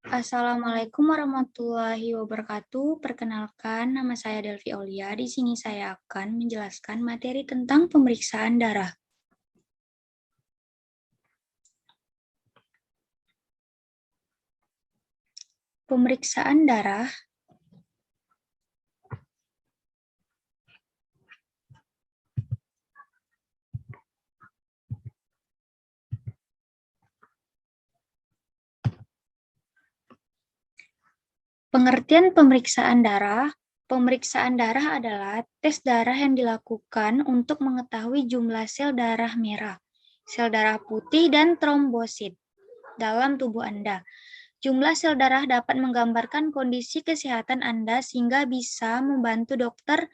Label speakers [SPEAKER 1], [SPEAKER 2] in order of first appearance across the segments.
[SPEAKER 1] Assalamualaikum warahmatullahi wabarakatuh. Perkenalkan, nama saya Delvi Aulia. Di sini saya akan menjelaskan materi tentang pemeriksaan darah. Pemeriksaan darah Pengertian pemeriksaan darah. Pemeriksaan darah adalah tes darah yang dilakukan untuk mengetahui jumlah sel darah merah, sel darah putih, dan trombosit dalam tubuh Anda. Jumlah sel darah dapat menggambarkan kondisi kesehatan Anda sehingga bisa membantu dokter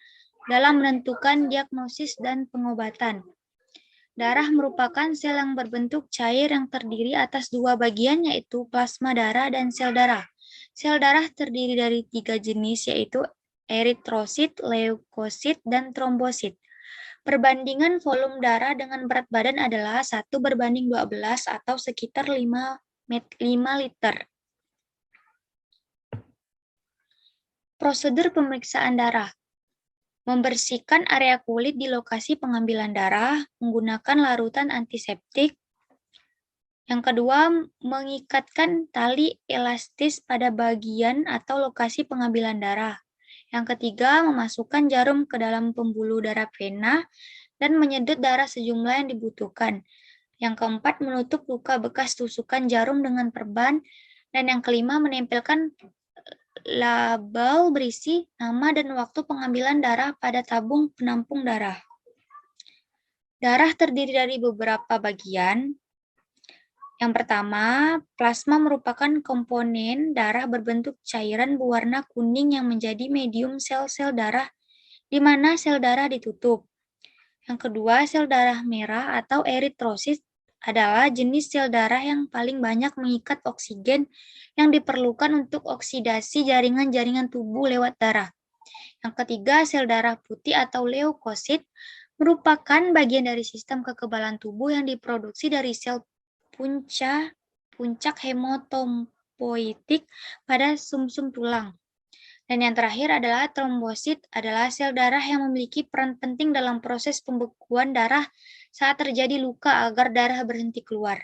[SPEAKER 1] dalam menentukan diagnosis dan pengobatan. Darah merupakan sel yang berbentuk cair yang terdiri atas dua bagian, yaitu plasma darah dan sel darah. Sel darah terdiri dari 3 jenis, yaitu eritrosit, leukosit, dan trombosit. Perbandingan volume darah dengan berat badan adalah 1:12 atau sekitar 5 liter. Prosedur pemeriksaan darah. Membersihkan area kulit di lokasi pengambilan darah menggunakan larutan antiseptik. Yang kedua, mengikatkan tali elastis pada bagian atau lokasi pengambilan darah. Yang ketiga, memasukkan jarum ke dalam pembuluh darah vena dan menyedot darah sejumlah yang dibutuhkan. Yang keempat, menutup luka bekas tusukan jarum dengan perban. Dan yang kelima, menempelkan label berisi nama dan waktu pengambilan darah pada tabung penampung darah. Darah terdiri dari beberapa bagian. Yang pertama, plasma merupakan komponen darah berbentuk cairan berwarna kuning yang menjadi medium sel-sel darah di mana sel darah ditutup. Yang kedua, sel darah merah atau eritrosit adalah jenis sel darah yang paling banyak mengikat oksigen yang diperlukan untuk oksidasi jaringan-jaringan tubuh lewat darah. Yang ketiga, sel darah putih atau leukosit merupakan bagian dari sistem kekebalan tubuh yang diproduksi dari sel puncak hemotompoietik pada sumsum tulang. Dan yang terakhir adalah trombosit, adalah sel darah yang memiliki peran penting dalam proses pembekuan darah saat terjadi luka agar darah berhenti keluar.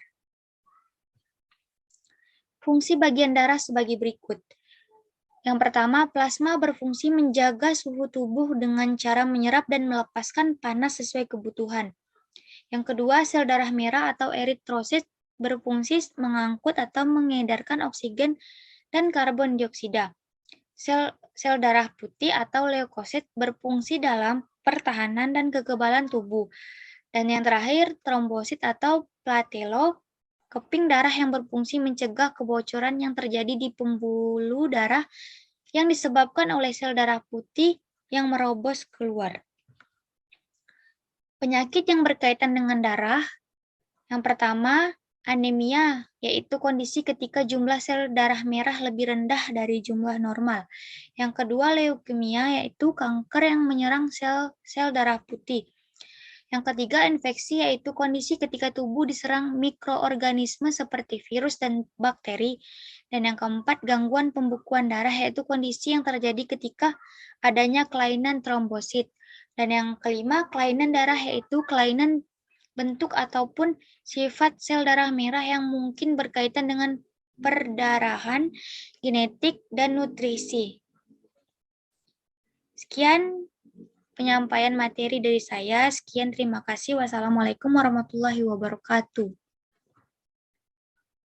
[SPEAKER 1] Fungsi bagian darah sebagai berikut. Yang pertama, plasma berfungsi menjaga suhu tubuh dengan cara menyerap dan melepaskan panas sesuai kebutuhan. Yang kedua, sel darah merah atau eritrosit berfungsi mengangkut atau mengedarkan oksigen dan karbon dioksida. Sel darah putih atau leukosit berfungsi dalam pertahanan dan kekebalan tubuh. Dan yang terakhir, trombosit atau platelo, keping darah yang berfungsi mencegah kebocoran yang terjadi di pembuluh darah yang disebabkan oleh sel darah putih yang merobos keluar. Penyakit yang berkaitan dengan darah. Yang pertama, anemia, yaitu kondisi ketika jumlah sel darah merah lebih rendah dari jumlah normal. Yang kedua, leukemia, yaitu kanker yang menyerang sel darah putih. Yang ketiga, infeksi, yaitu kondisi ketika tubuh diserang mikroorganisme seperti virus dan bakteri. Dan yang keempat, gangguan pembekuan darah, yaitu kondisi yang terjadi ketika adanya kelainan trombosit. Dan yang kelima, kelainan darah, yaitu kelainan bentuk ataupun sifat sel darah merah yang mungkin berkaitan dengan perdarahan, genetik, dan nutrisi. Sekian penyampaian materi dari saya. Sekian, terima kasih. Wassalamualaikum warahmatullahi wabarakatuh.